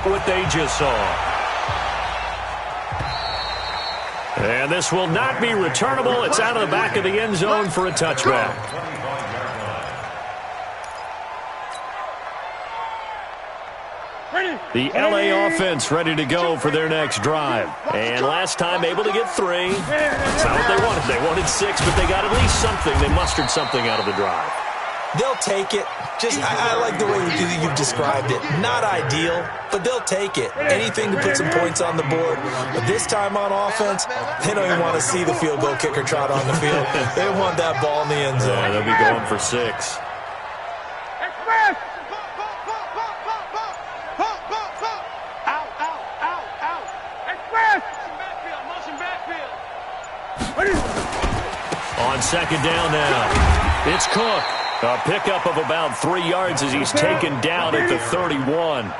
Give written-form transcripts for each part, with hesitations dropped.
what they just saw. And this will not be returnable. It's out of the back of the end zone for a touchback. The LA offense ready to go for their next drive. And last time able to get 3. That's not what they wanted. They wanted 6, but they got at least something. They mustered something out of the drive. They'll take it. I like the way you've described it. Not ideal, but they'll take it. Anything to put some points on the board. But this time on offense, they don't even want to see the field goal kicker trot on the field. They want that ball in the end zone. Yeah, they'll be going for 6. On second down now, it's Cook. A pickup of about 3 yards as he's taken down at the 31.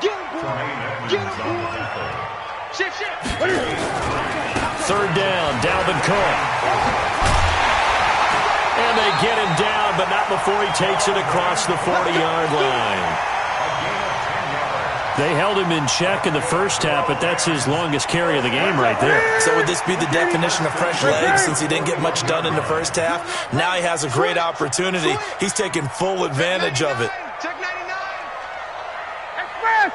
Third down, Dalvin Cook. And they get him down, but not before he takes it across the 40-yard line. They held him in check in the first half, but that's his longest carry of the game right there. So would this be the definition of fresh legs since he didn't get much done in the first half? Now he has a great opportunity. He's taking full advantage of it. Check 99. Express.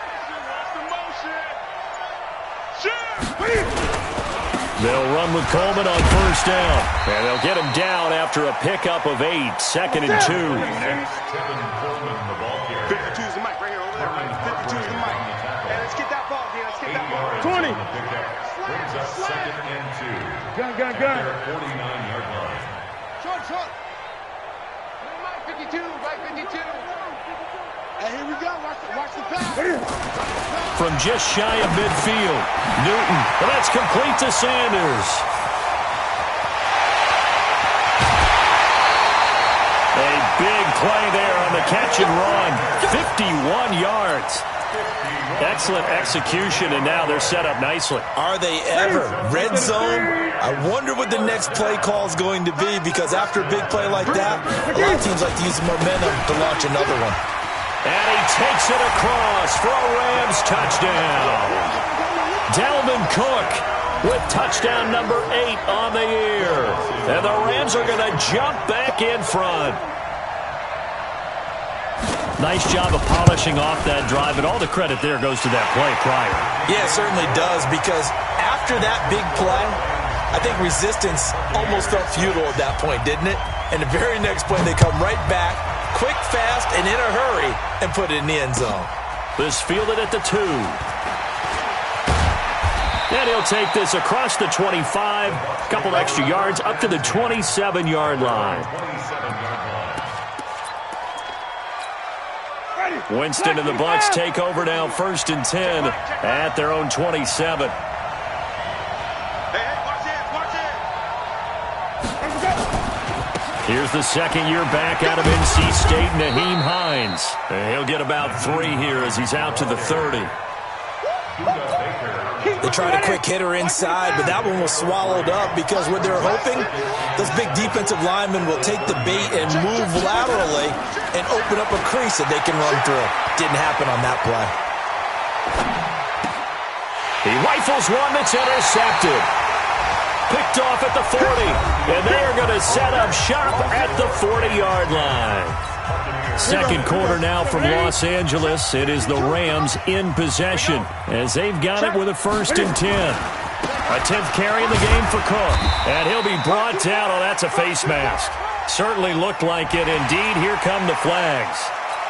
They'll run with Coleman on first down. And they'll get him down after a pickup of 8, second and 2. 52 is the mic right here over there. 52 is the mic. Hey, let's get that ball, dude. Let's get that ball. 20. Second and 2. Gun. 49-yard line. Short. 52, right 52. Hey, here we go. Watch the pass. From just shy of midfield, Newton. Well, that's complete to Sanders. A big play there on the catch and run. 51 yards. Excellent execution, and now they're set up nicely. Are they ever? Red zone? I wonder what the next play call is going to be, because after a big play like that, a lot of teams like to use the momentum to launch another one. And he takes it across for a Rams touchdown. Dalvin Cook with touchdown number 8 on the year. And the Rams are going to jump back in front. Nice job of polishing off that drive, and all the credit there goes to that play prior. Yeah, it certainly does, because after that big play, I think resistance almost felt futile at that point, didn't it? And the very next play, they come right back, quick, fast, and in a hurry, and put it in the end zone. This fielded at the 2. And he'll take this across the 25, a couple extra yards, up to the 27-yard line. Winston and the Bucs take over now, 1st and 10 at their own 27. Here's the second year back out of NC State, Naheem Hines. And he'll get about 3 here as he's out to the 30. They tried a quick hitter inside, but that one was swallowed up because what they're hoping, those big defensive linemen will take the bait and move laterally and open up a crease that they can run through. Didn't happen on that play. He rifles one that's intercepted. Picked off at the 40, and they are going to set up shop at the 40-yard line. Second quarter now from Los Angeles. It is the Rams in possession as they've got it with a 1st and 10. A 10th carry in the game for Cook, and he'll be brought down. Oh, that's a face mask. Certainly looked like it. Indeed, here come the flags.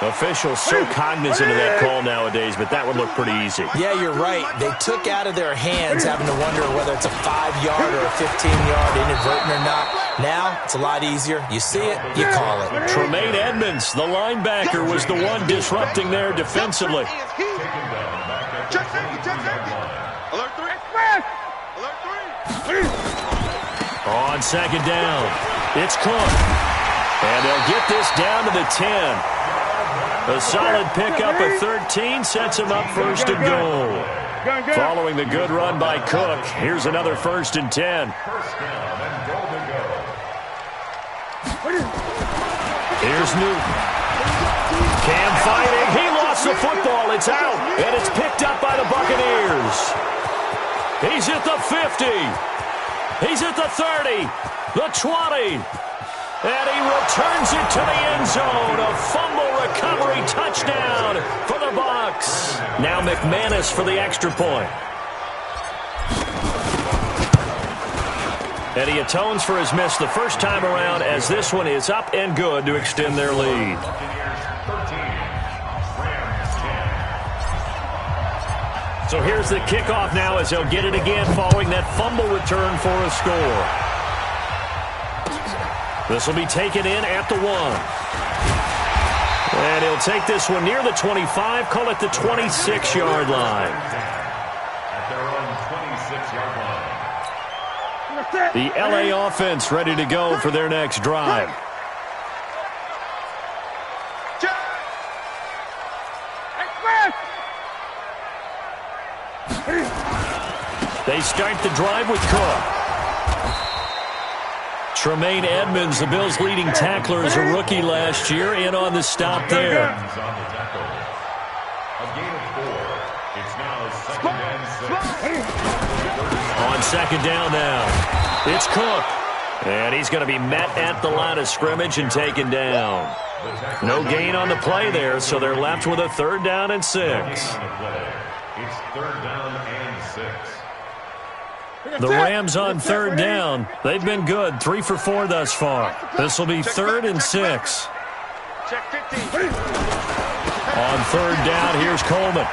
Officials so cognizant of that call nowadays, but that would look pretty easy. Yeah, you're right. They took out of their hands having to wonder whether it's a 5-yard or a 15-yard inadvertent or not. Now, it's a lot easier. You see it, you call it. Tremaine Edmonds, the linebacker, was the one disrupting there defensively. Check safety. Alert 3. On second down, it's Cook. And they'll get this down to the 10. A solid pickup of 13 sets him up 1st and goal. Following the good run by Cook, here's another 1st and 10. Here's Newton. Cam fighting. He lost the football. It's out. And it's picked up by the Bucs. goes. He's at the 50. He's at the 30, the 20. And he returns it to the end zone. A fumble recovery touchdown for the Bucs. Now McManus for the extra point. And he atones for his miss the first time around as this one is up and good to extend their lead. So here's the kickoff now as they'll get it again following that fumble return for a score. This will be taken in at the 1. And he'll take this one near the 25, call it the 26-yard line. At their own 26-yard line. The LA offense ready to go for their next drive. They start the drive with Cook. Tremaine Edmonds, the Bills' leading tackler, is a rookie last year, in on the stop there. A gain of 4. It's now 2nd and 6. On second down now, it's Cook. And he's going to be met at the line of scrimmage and taken down. No gain on the play there, so they're left with a 3rd down and 6. It's 3rd down and 6. The Rams on 3rd down. They've been good, 3 for 4 thus far. This will be 3rd and 6. Check 50. On 3rd down, here's Coleman.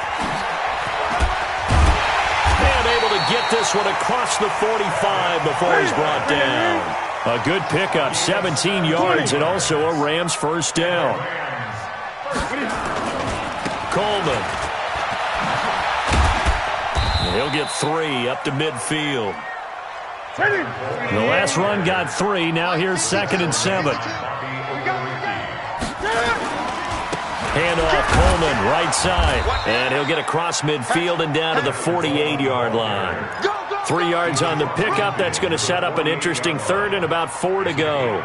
And able to get this one across the 45 before he's brought down. A good pickup, 17 yards, and also a Rams 1st down. Coleman. He'll get 3 up to midfield. The last run got 3. Now here's 2nd and 7. Handoff, Coleman, right side. And he'll get across midfield and down to the 48-yard line. 3 yards on the pickup. That's going to set up an interesting 3rd and about 4 to go.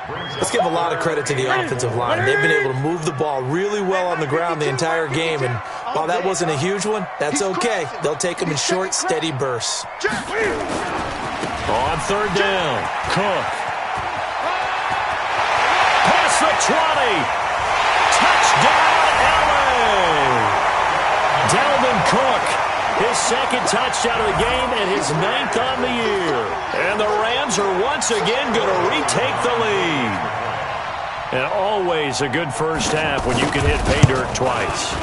Let's give a lot of credit to the offensive line. They've been able to move the ball really well on the ground the entire game. And while that wasn't a huge one, that's okay. They'll take them in short, steady bursts. On 3rd down, Cook. Past the 20. Touchdown, LA. Dalvin Cook, his 2nd touchdown of the game and his 9th on the year. And the Rams are once again going to retake the lead. And always a good first half when you can hit pay dirt twice.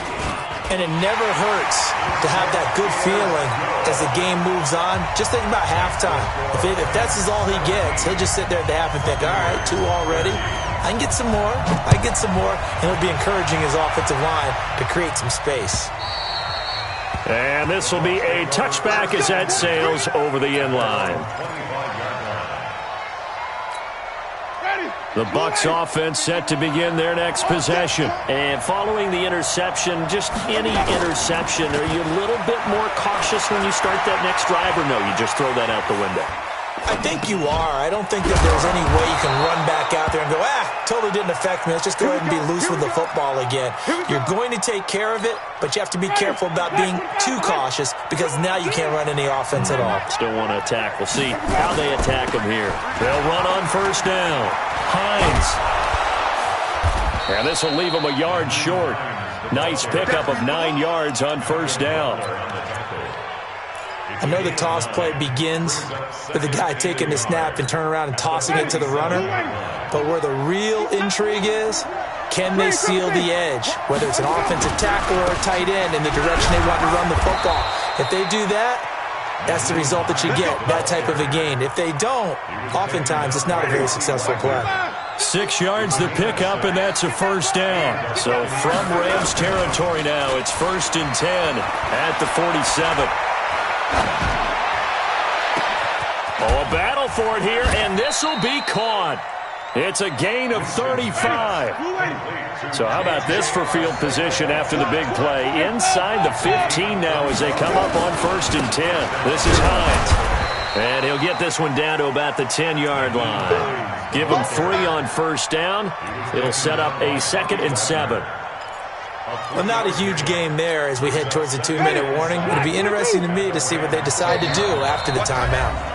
And it never hurts to have that good feeling as the game moves on. Just think about halftime. If that's all he gets, he'll just sit there at the half and think, all right, 2 already. I can get some more. I can get some more. And he'll be encouraging his offensive line to create some space. And this will be a touchback as that sails over the end line. The Bucs offense set to begin their next possession. And following the interception, just any interception, are you a little bit more cautious when you start that next drive, or no, you just throw that out the window? I think you are. I don't think that there's any way you can run back out there and go, totally didn't affect me. Let's just go ahead and be loose with the football again. You're going to take care of it, but you have to be careful about being too cautious because now you can't run any offense at all. Still want to attack. We'll see how they attack him here. They'll run on 1st down. Hines. And this will leave him a yard short. Nice pickup of 9 yards on 1st down. I know the toss play begins with the guy taking the snap and turning around and tossing it to the runner. But where the real intrigue is, can they seal the edge? Whether it's an offensive tackle or a tight end in the direction they want to run the football. If they do that, that's the result that you get, that type of a gain. If they don't, oftentimes it's not a very successful play. 6 yards the pickup, and that's a 1st down. So from Rams territory now, it's 1st and 10 at the 47. Oh, a battle for it here, and this will be caught. It's a gain of 35. So how about this for field position after the big play? Inside the 15 now as they come up on 1st and 10. This is Hines. And he'll get this one down to about the 10-yard line. Give him 3 on 1st down. It'll set up a 2nd and 7. Well, not a huge game there as we head towards the 2-minute warning. It'll be interesting to me to see what they decide to do after the timeout.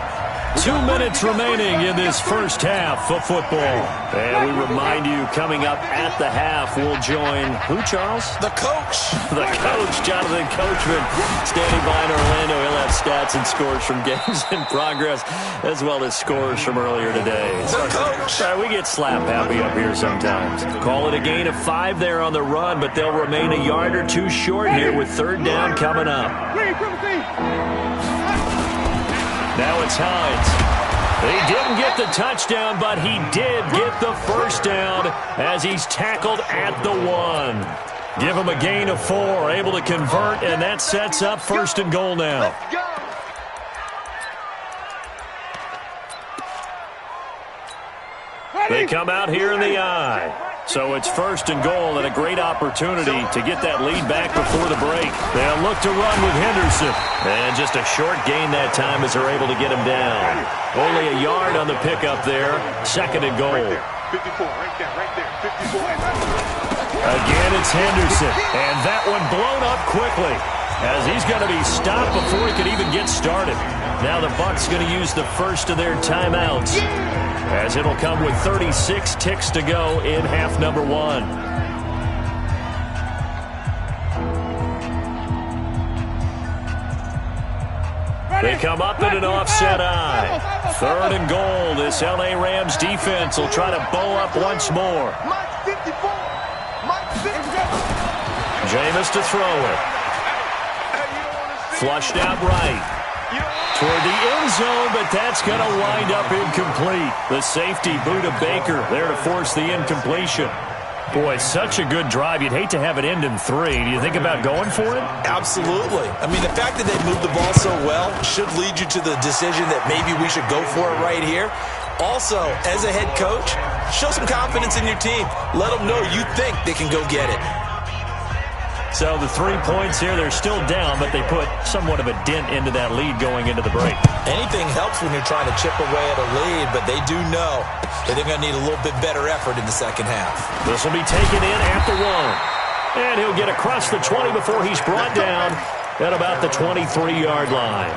2 minutes remaining in this first half of football. And we remind you, coming up at the half, we'll join who, Charles? The coach. The coach, Jonathan Coachman, standing by in Orlando. He'll have stats and scores from games in progress, as well as scores from earlier today. The coach. We get slap happy up here sometimes. Call it a gain of 5 there on the run, but they'll remain a yard or two short here with third down coming up. Now it's Hines. He didn't get the touchdown, but he did get the first down as he's tackled at the 1. Give him a gain of 4, able to convert, and that sets up first and goal now. They come out here in the I. So it's first and goal and a great opportunity to get that lead back before the break. They'll look to run with Henderson. And just a short gain that time as they're able to get him down. Only a yard on the pickup there. Second and goal. 54, right there, 54. Again, it's Henderson. And that one blown up quickly as he's going to be stopped before he could even get started. Now the Bucs going to use the first of their timeouts, as it'll come with 36 ticks to go in half number 1. They come up in an offset I. Third and goal. This L.A. Rams defense will try to bow up once more. Jameis to throw it. Flushed out right. Toward the end zone, but that's going to wind up incomplete. The safety, Buda Baker, there to force the incompletion. Boy, such a good drive. You'd hate to have it end in 3. Do you think about going for it? Absolutely. I mean, the fact that they moved the ball so well should lead you to the decision that maybe we should go for it right here. Also, as a head coach, show some confidence in your team. Let them know you think they can go get it. So the 3 points here, they're still down, but they put somewhat of a dent into that lead going into the break. Anything helps when you're trying to chip away at a lead, but they do know that they're going to need a little bit better effort in the second half. This will be taken in at the 1. And he'll get across the 20 before he's brought down at about the 23-yard line.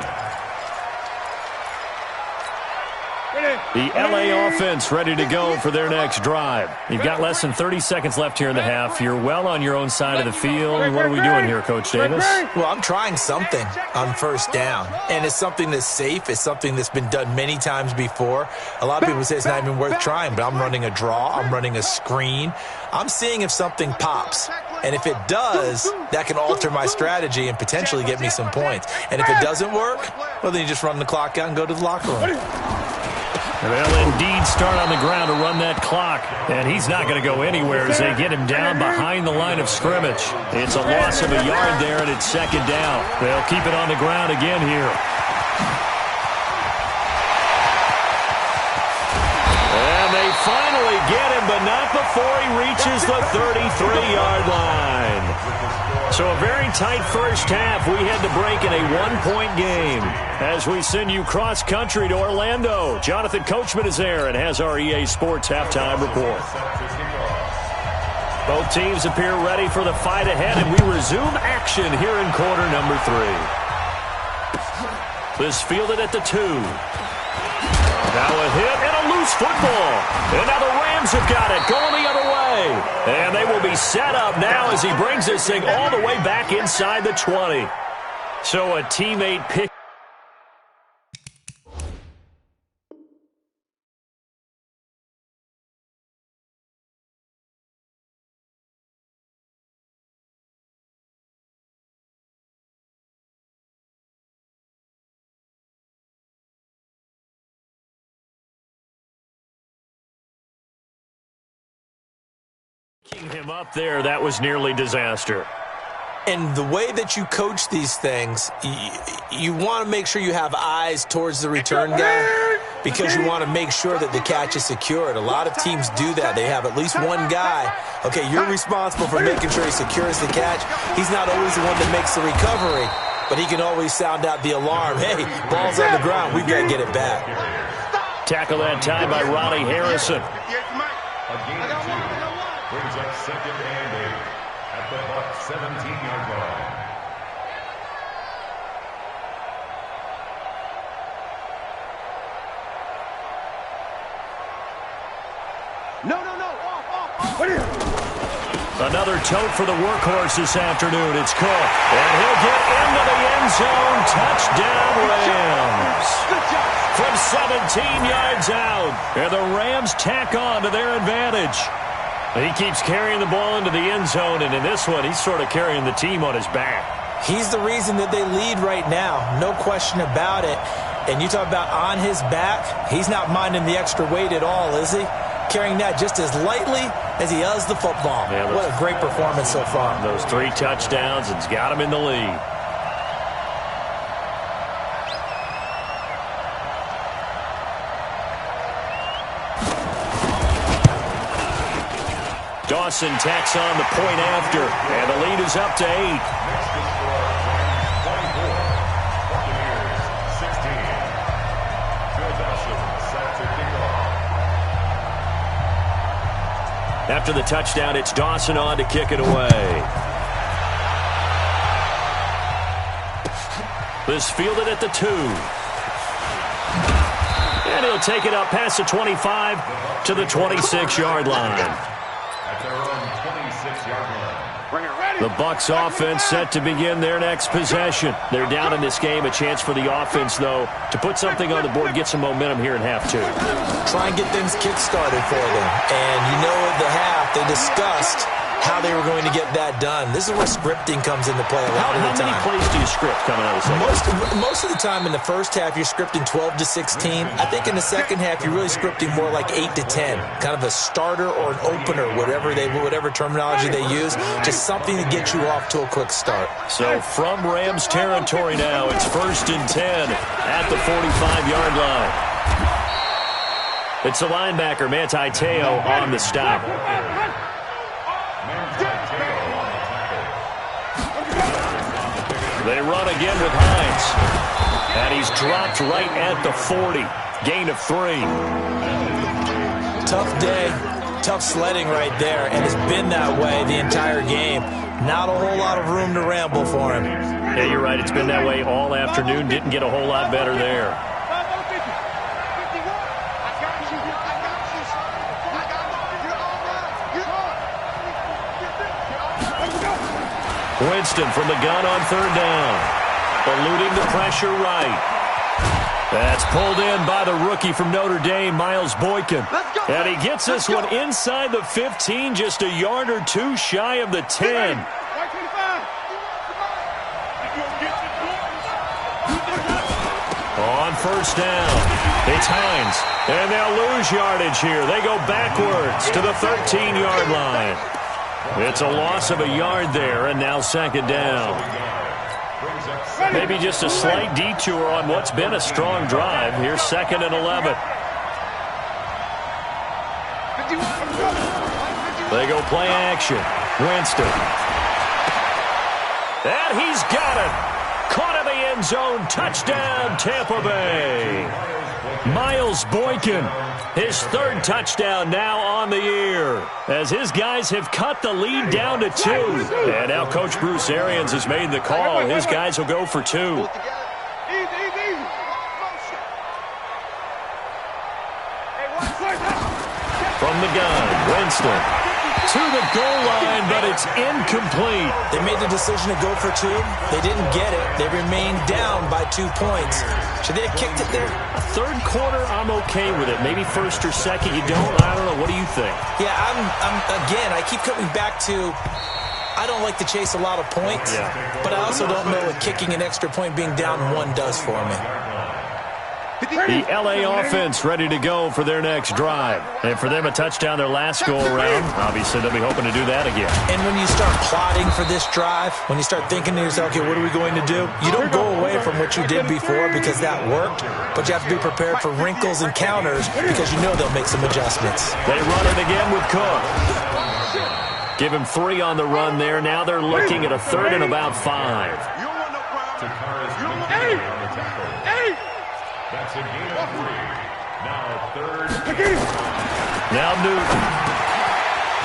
The L.A. offense ready to go for their next drive. You've got less than 30 seconds left here in the half. You're well on your own side of the field. What are we doing here, Coach Davis? Well, I'm trying something on first down, and it's something that's safe. It's something that's been done many times before. A lot of people say it's not even worth trying, but I'm running a draw. I'm running a screen. I'm seeing if something pops. And if it does, that can alter my strategy and potentially get me some points. And if it doesn't work, well, then you just run the clock out and go to the locker room. They'll indeed start on the ground to run that clock, and he's not going to go anywhere as they get him down behind the line of scrimmage. It's a loss of a yard there, and it's second down. They'll keep it on the ground again here. And they finally get him, but not before he reaches the 33-yard line. So a very tight first half. We had to break in a one-point game as we send you cross-country to Orlando. Jonathan Coachman is there and has our EA Sports halftime report. Both teams appear ready for the fight ahead, and we resume action here in quarter number 3. This fielded at the 2. Now a hit and a loose football. And now the Rams have got it, going the other way. And they will be set up now as he brings this thing all the way back inside the 20. So a teammate pick. Him up there, that was nearly disaster. And the way that you coach these things, you want to make sure you have eyes towards the return guy because you want to make sure that the catch is secured. A lot of teams do that. They have at least one guy. Okay, you're responsible for making sure he secures the catch. He's not always the one that makes the recovery, but he can always sound out the alarm. Hey, ball's on the ground. We've got to get it back. Tackle that time by Ronnie Harrison. 17-yard line. No. Off. What is it? Another tote for the workhorse this afternoon. It's Cook. And he'll get into the end zone. Touchdown, Rams. From 17 yards out. And the Rams tack on to their advantage. He keeps carrying the ball into the end zone. And in this one, he's sort of carrying the team on his back. He's the reason that they lead right now. No question about it. And you talk about on his back, he's not minding the extra weight at all, is he? Carrying that just as lightly as he does the football. Yeah, what a great performance so far. Those 3 touchdowns, it's got him in the lead. Dawson tacks on the point after, and the lead is up to 8. After the touchdown, it's Dawson on to kick it away. This fielded at the 2. And he'll take it up past the 25 to the 26-yard line. At their own 26-yard line. The Bucs offense set to begin their next possession. They're down in this game. A chance for the offense, though, to put something on the board, get some momentum here in half 2. Try and get things kick-started for them. And you know at the half, they discussed how they were going to get that done. This is where scripting comes into play a lot of the time. How many plays do you script coming out of the second? Most of the time in the first half, you're scripting 12 to 16. I think in the second half, you're really scripting more like 8 to 10. Kind of a starter or an opener, whatever terminology they use. Just something to get you off to a quick start. So from Rams territory now, it's 1st and 10 at the 45-yard line. It's the linebacker, Manti Te'o, on the stop. They run again with Hines. And he's dropped right at the 40. Gain of 3. Tough day. Tough sledding right there. And it's been that way the entire game. Not a whole lot of room to ramble for him. Yeah, you're right. It's been that way all afternoon. Didn't get a whole lot better there. Winston from the gun on 3rd down. Eluding the pressure right. That's pulled in by the rookie from Notre Dame, Miles Boykin. And he gets this one inside the 15, just a yard or 2 shy of the 10. On 1st down, it's Hines. And they'll lose yardage here. They go backwards to the 13-yard line. It's a loss of a yard there, and now 2nd down. Maybe just a slight detour on what's been a strong drive. Here's 2nd and 11. They go play action. Winston. And he's got it. Caught in the end zone. Touchdown, Tampa Bay. Miles Boykin, his 3rd touchdown now on the year, as his guys have cut the lead down to 2. And now Coach Bruce Arians has made the call. His guys will go for 2. From the gun, Winston. To the goal line, but it's incomplete. They made the decision to go for 2. They didn't get it. They remained down by 2 points. Should they have kicked it there? 3rd quarter, I'm okay with it. Maybe 1st or 2nd, you don't. I don't know. What do you think? Yeah, again, I keep coming back to I don't like to chase a lot of points, but I also don't know what kicking an extra point being down 1 does for me. The L.A. offense ready to go for their next drive. And for them, a touchdown their last go-around. Obviously, they'll be hoping to do that again. And when you start plotting for this drive, when you start thinking to yourself, okay, what are we going to do? You don't go away from what you did before because that worked, but you have to be prepared for wrinkles and counters because you know they'll make some adjustments. They run it again with Cook. Give him 3 on the run there. Now they're looking at a 3rd and about 5. That's a gain of 3. Now 3rd. Now Newton.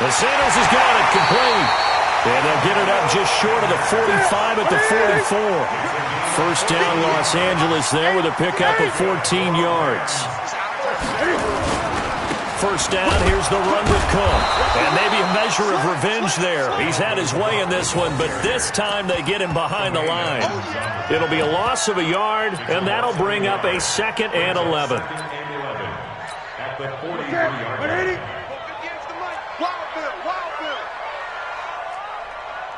And Sanders has got it complete. And they'll get it up just short of the 45 at the 44. First down, Los Angeles there with a pickup of 14 yards. First down, here's the run with Cook. And maybe a measure of revenge there. He's had his way in this one, but this time they get him behind the line. It'll be a loss of a yard, and that'll bring up a 2nd and 11. At the 43-yard line.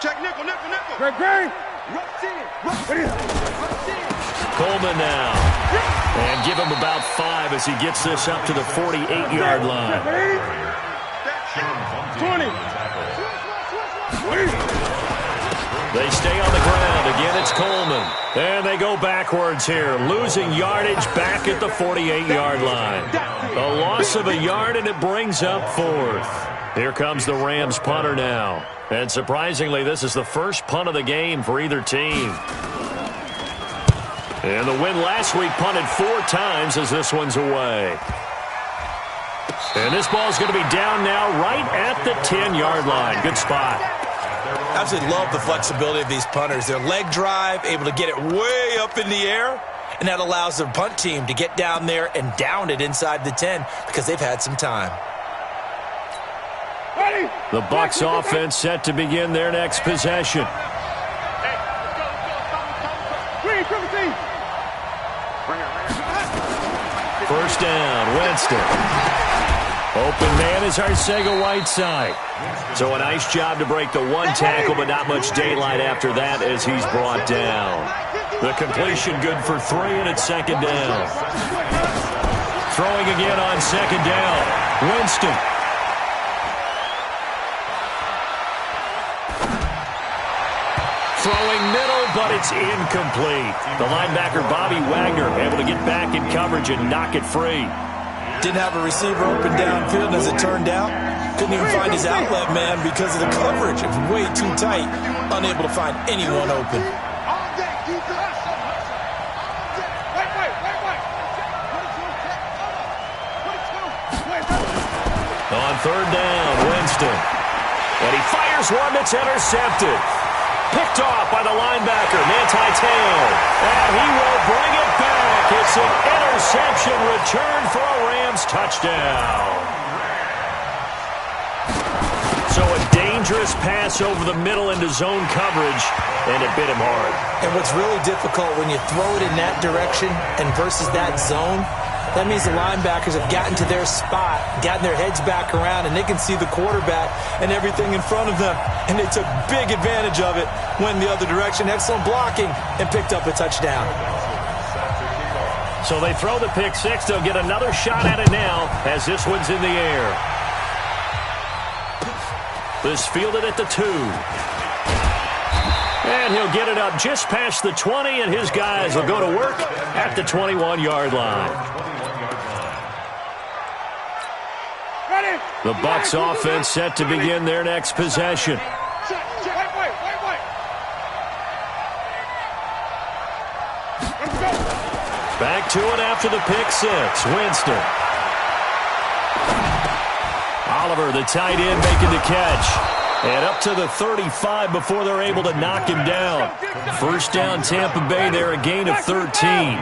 Check nickel. Great. Coleman now. And give him about 5 as he gets this up to the 48-yard line. 20. They stay on the ground. Again, it's Coleman. And they go backwards here, losing yardage back at the 48-yard line. A loss of a yard, and it brings up 4th. Here comes the Rams punter now. And surprisingly, this is the first punt of the game for either team. And the win last week punted 4 times as this one's away. And this ball's going to be down now right at the 10-yard line. Good spot. Absolutely love the flexibility of these punters. Their leg drive, able to get it way up in the air, and that allows their punt team to get down there and down it inside the 10 because they've had some time. The Bucs offense set to begin their next possession. First down, Winston. Open man is Arcega-Whiteside. So a nice job to break the 1 tackle, but not much daylight after that as he's brought down. The completion good for 3, and it's 2nd down. Throwing again on 2nd down. Winston. Throwing middle, but it's incomplete. The linebacker, Bobby Wagner, able to get back in coverage and knock it free. Didn't have a receiver open downfield, and as it turned out, couldn't even find his outlet man because of the coverage. It was way too tight, unable to find anyone open. On 3rd down, Winston. And he fires one that's intercepted. Picked off by the linebacker, Manti Te'o. And he will bring it back. It's an interception return for a Rams touchdown. So a dangerous pass over the middle into zone coverage, and it bit him hard. And what's really difficult when you throw it in that direction and versus that zone, that means the linebackers have gotten to their spot, gotten their heads back around, and they can see the quarterback and everything in front of them. And they took big advantage of it, went the other direction, excellent blocking, and picked up a touchdown. So they throw the pick 6. They'll get another shot at it now as this one's in the air. This fielded at the 2. And he'll get it up just past the 20, and his guys will go to work at the 21-yard line. The Bucs offense set to begin their next possession. Back to it after the pick 6. Winston. Oliver, the tight end, making the catch. And up to the 35 before they're able to knock him down. First down, Tampa Bay there, a gain of 13.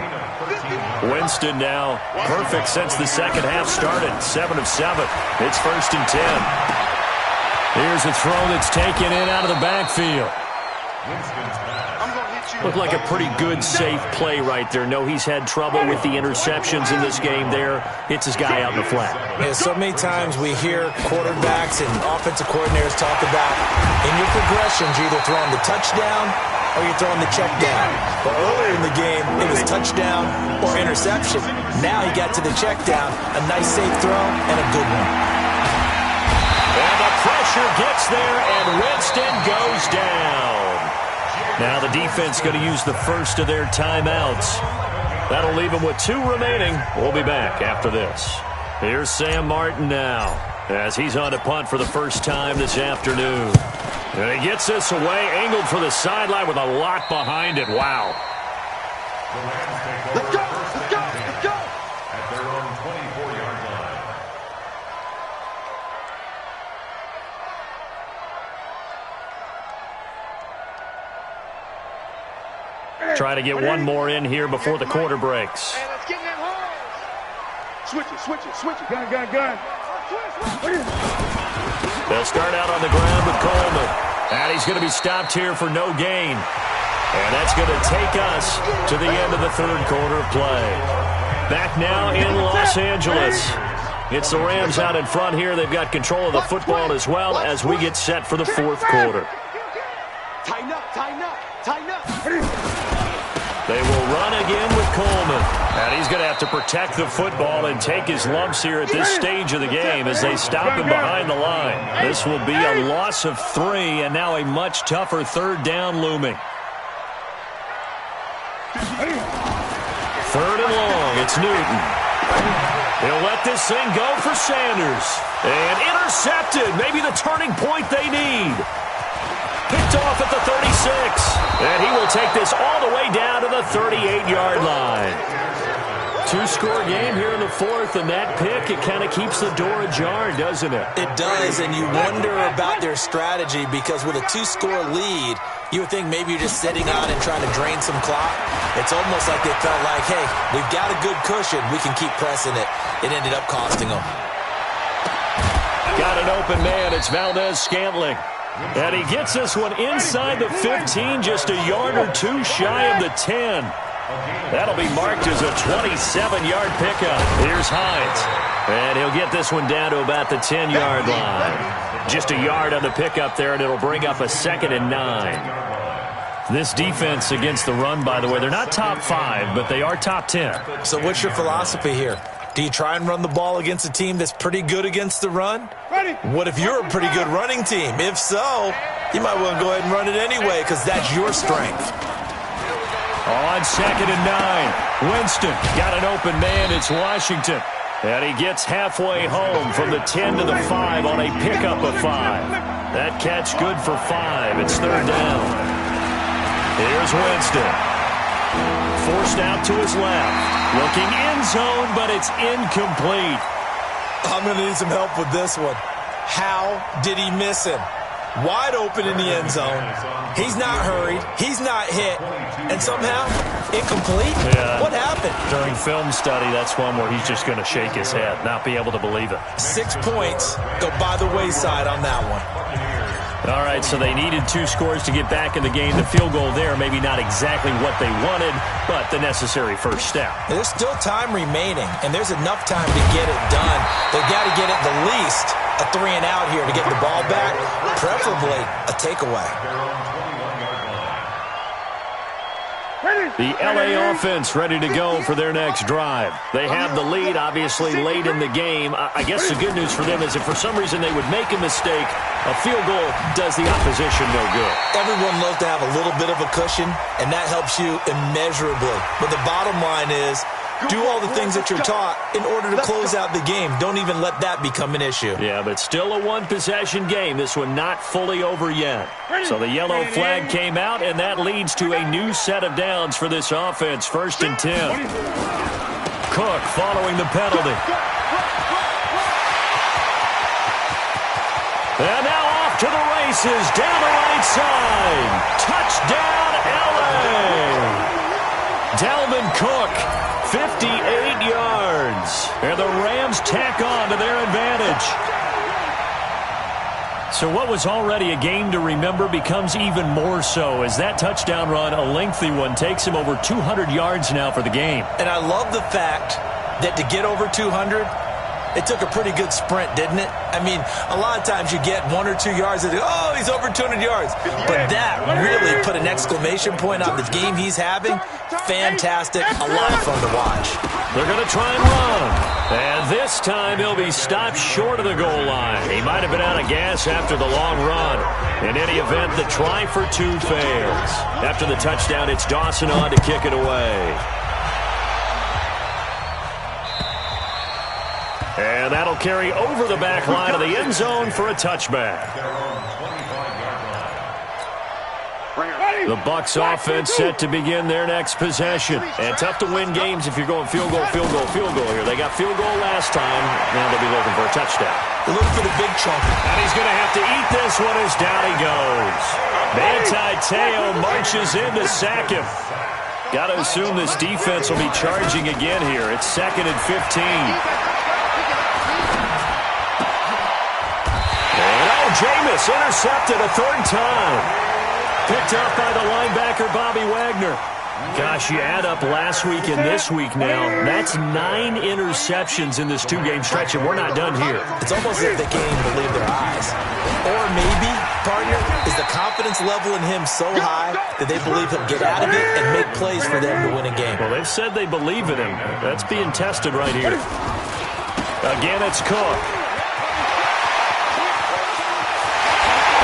Winston now perfect since the second half started. 7 of 7. It's 1st and 10. Here's a throw that's taken in out of the backfield. Looked like a pretty good, safe play right there. No, he's had trouble with the interceptions in this game there. Hits his guy out in the flat. Yeah, so many times we hear quarterbacks and offensive coordinators talk about in your progressions, you're either throwing the touchdown or you're throwing the check down. But earlier in the game, it was touchdown or interception. Now he got to the check down, a nice safe throw and a good one. And the pressure gets there, and Winston goes down. Now the defense going to use the first of their timeouts. That'll leave them with 2 remaining. We'll be back after this. Here's Sam Martin now as he's on to punt for the first time this afternoon. And he gets this away, angled for the sideline with a lot behind it. Wow. Let's go, let's go, let's go. At their own 24-yard line. try to get one more in here before the quarter breaks. Hey, let's get in that hole. Switch it. Gun. They'll start out on the ground with Coleman. And he's going to be stopped here for no gain. And that's going to take us to the end of the third quarter of play. Back now in Los Angeles. It's the Rams out in front here. They've got control of the football as well as we get set for the fourth quarter. Tighten up. They will run again with Coleman. And he's going to have to protect the football and take his lumps here at this stage of the game as they stop him behind the line. This will be a loss of 3 and now a much tougher third down looming. Third and long, it's Newton. He'll let this thing go for Sanders. And intercepted, maybe the turning point they need. Picked off at the 36. And he will take this all the way down to the 38-yard line. Two-score game here in the fourth, and that pick, it kind of keeps the door ajar, doesn't it? It does, and you wonder about their strategy because with a two-score lead, you would think maybe you're just sitting on and trying to drain some clock. It's almost like they felt like, hey, we've got a good cushion. We can keep pressing it. It ended up costing them. Got an open man. It's Valdez-Scantling. And he gets this one inside the 15, just a yard or two shy of the 10. That'll be marked as a 27-yard pickup. Here's Hines. And he'll get this one down to about the 10-yard line. Just a yard on the pickup there, and it'll bring up a 2nd and 9. This defense against the run, by the way, they're not top 5, but they are top 10. So what's your philosophy here? Do you try and run the ball against a team that's pretty good against the run? What if you're a pretty good running team? If so, you might well go ahead and run it anyway because that's your strength. On 2nd and 9, Winston got an open man. It's Washington. And he gets halfway home from the 10 to the 5 on a pickup of 5. That catch good for 5. It's third down. Here's Winston. Forced out to his left. Looking end zone, but it's incomplete. I'm going to need some help with this one. How did he miss him? Wide open in the end zone. He's not hurried. He's not hit. And somehow, incomplete? Yeah. What happened? During film study, that's one where he's just going to shake his head, not be able to believe it. 6 points go by the wayside on that one. All right, so they needed 2 scores to get back in the game. The field goal there, maybe not exactly what they wanted, but the necessary first step. There's still time remaining, and there's enough time to get it done. They've got to get at the least a 3 and out here to get the ball back, preferably a takeaway. The LA offense ready to go for their next drive. They have the lead, obviously, late in the game. I guess the good news for them is if for some reason they would make a mistake, a field goal does the opposition no good. Everyone loves to have a little bit of a cushion, and that helps you immeasurably. But the bottom line is, do all the things that you're taught in order to close out the game. Don't even let that become an issue. Yeah, but still a one-possession game. This one not fully over yet. So the yellow flag came out, and that leads to a new set of downs for this offense. 1st and 10. Cook following the penalty. And now off to the races, down the right side. Touchdown, L.A. Dalvin Cook, 58 yards. And the Rams tack on to their advantage. So what was already a game to remember becomes even more so as that touchdown run, a lengthy one, takes him over 200 yards now for the game. And I love the fact that to get over 200, it took a pretty good sprint, didn't it? I mean, a lot of times you get 1 or 2 yards and oh, he's over 200 yards. But that really put an exclamation point on the game he's having. Fantastic. A lot of fun to watch. They're going to try and run. And this time he'll be stopped short of the goal line. He might have been out of gas after the long run. In any event, the try for 2 fails. After the touchdown, it's Dawson on to kick it away. And that'll carry over the back line of the end zone for a touchback. The Bucs offense set to begin their next possession. And tough to win games if you're going field goal here. They got field goal last time. Now they'll be looking for a touchdown. They're looking for the big chunk. And he's going to have to eat this one as down he goes. Manti Te'o marches in to sack him. Got to assume this defense will be charging again here. It's 2nd and 15. And Jameis intercepted a 3rd time. Picked up by the linebacker, Bobby Wagner. Gosh, you add up last week and this week now, that's 9 interceptions in this 2-game stretch, and we're not done here. It's almost as if they can't even believe their eyes. Or maybe, partner, is the confidence level in him so high that they believe he'll get out of it and make plays for them to win a game. Well, they've said they believe in him. That's being tested right here. Again, it's Cook.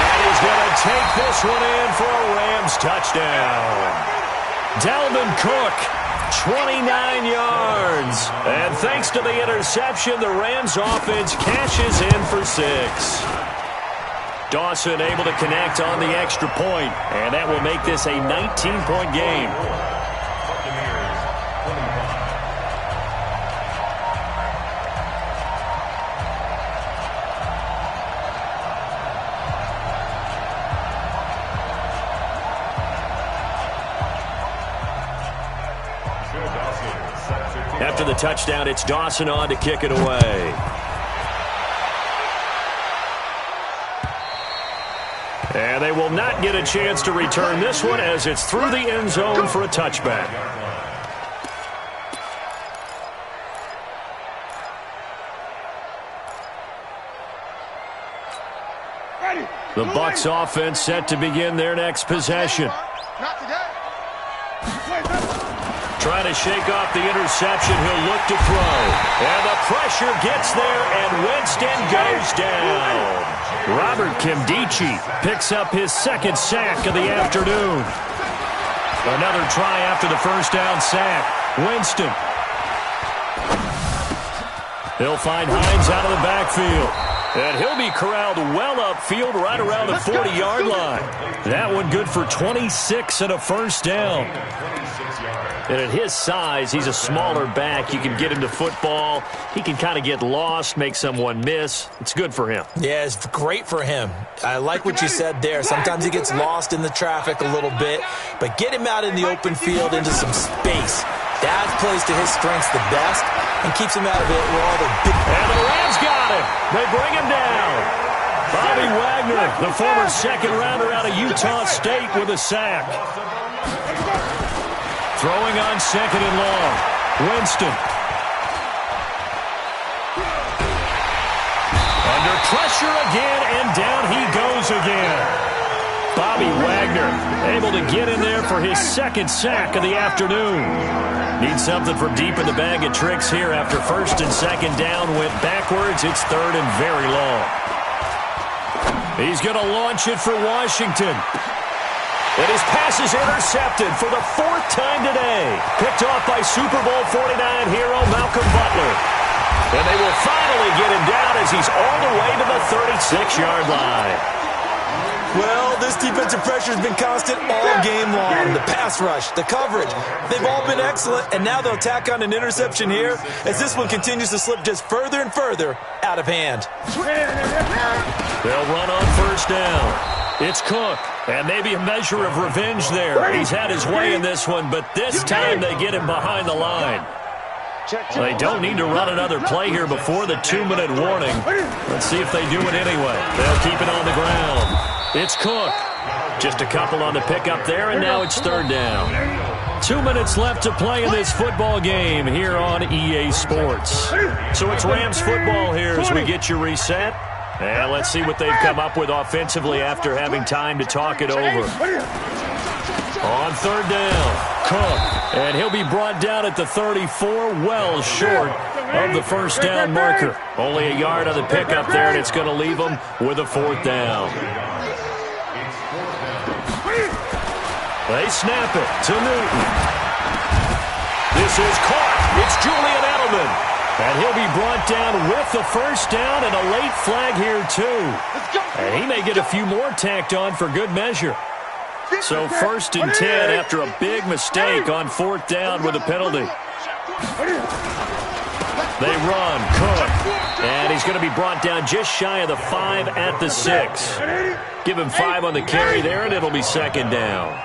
And he's going to take this one in for a Rams touchdown. Dalvin Cook, 29 yards. And thanks to the interception, the Rams offense cashes in for 6. Dawson able to connect on the extra point, and that will make this a 19-point game. After the touchdown, it's Dawson on to kick it away. And they will not get a chance to return this one as it's through the end zone for a touchback. The Bucs offense set to begin their next possession. Trying to shake off the interception, he'll look to throw. And the pressure gets there, and Winston goes down. Robert Kimdichie picks up his 2nd sack of the afternoon. Another try after the first down sack. Winston. He'll find Hines out of the backfield. And he'll be corralled well upfield right around the 40-yard line. That one good for 26 and a first down. And at his size, he's a smaller back. You can get him to football. He can kind of get lost, make someone miss. It's good for him. Yeah, it's great for him. I like what you said there. Sometimes he gets lost in the traffic a little bit, but get him out in the open field into some space. That plays to his strengths the best and keeps him out of it where all the big... And the Rams got him. They bring him down. Bobby Wagner, the former 2nd rounder out of Utah State, with a sack. Throwing on 2nd and long. Winston. Under pressure again, and down he goes again. Bobby Wagner able to get in there for his 2nd sack of the afternoon. Needs something from deep in the bag of tricks here after 1st and 2nd down went backwards. It's 3rd and very long. He's going to launch it for Washington. And his pass is intercepted for the 4th time today. Picked off by Super Bowl 49 hero Malcolm Butler. And they will finally get him down as he's all the way to the 36-yard line. Well, this defensive pressure has been constant all game long. The pass rush, the coverage, they've all been excellent, and now they'll tack on an interception here as this one continues to slip just further and further out of hand. They'll run on 1st down. It's Cook, and maybe a measure of revenge there. He's had his way in this one, but this time they get him behind the line. They don't need to run another play here before the 2-minute warning. Let's see if they do it anyway. They'll keep it on the ground. It's Cook. Just a couple on the pickup there, and now it's 3rd down. 2 minutes left to play in this football game here on EA Sports. So it's Rams football here as we get you reset. And let's see what they've come up with offensively after having time to talk it over. On 3rd down, Cook. And he'll be brought down at the 34, well short of the first down marker. Only a yard on the pickup there, and it's going to leave them with a 4th down. They snap it to Newton. This is caught. It's Julian Edelman. And he'll be brought down with the first down and a late flag here, too. And he may get a few more tacked on for good measure. So 1st and 10 after a big mistake on 4th down with a penalty. They run, Cook. And he's going to be brought down just shy of the 5 at the 6. Give him 5 on the carry there, and it'll be 2nd down.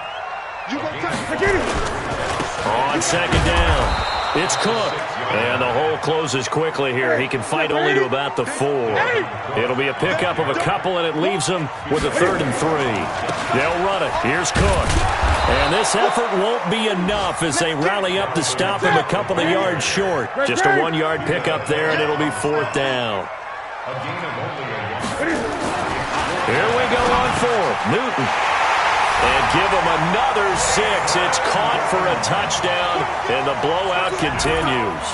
on second down. It's Cook. And the hole closes quickly here. He can fight only to about the 4. It'll be a pickup of a couple, and it leaves him with a 3rd and 3. They'll run it. Here's Cook. And this effort won't be enough as they rally up to stop him a couple of yards short. Just a 1-yard pickup there, and it'll be 4th down. Here we go on 4th. Newton. And give him another 6. It's caught for a touchdown, and the blowout continues.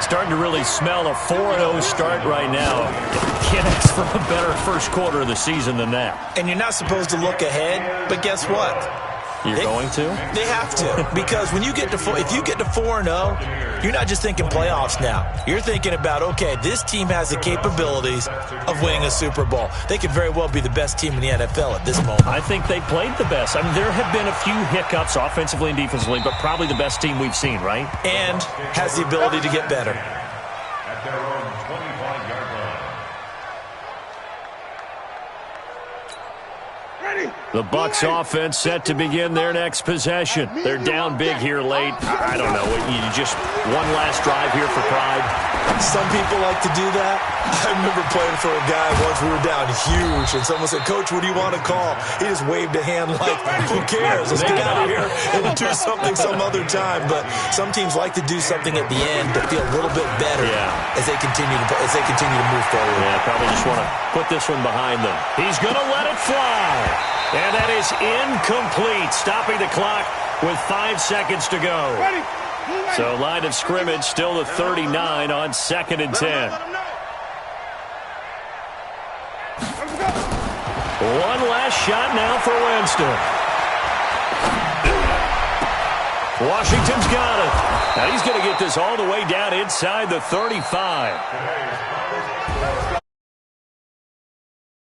Starting to really smell a 4-0 start right now. Can't ask for a better first quarter of the season than that. And you're not supposed to look ahead, but guess what? You're going to? They have to, because when you get to if you get to 4-0, you're not just thinking playoffs now. You're thinking about, okay, this team has the capabilities of winning a Super Bowl. They could very well be the best team in the NFL at this moment. I think they played the best. I mean, there have been a few hiccups offensively and defensively, but probably the best team we've seen, right? And has the ability to get better. At their own 25-yard line. The Bucs offense set to begin their next possession. They're down big here late. I don't know. You just one last drive here for pride. Some people like to do that. I remember playing for a guy once. We were down huge, and someone said, "Coach, what do you want to call?" He just waved a hand like, "Who cares? Let's get out of here and do something some other time." But some teams like to do something at the end to feel a little bit better as they continue to move forward. Yeah, probably just want to put this one behind them. He's going to let it fly. And that is incomplete, stopping the clock with 5 seconds to go. So line of scrimmage still the 39 on 2nd and 10. One last shot now for Winston. Washington's got it. Now he's going to get this all the way down inside the 35.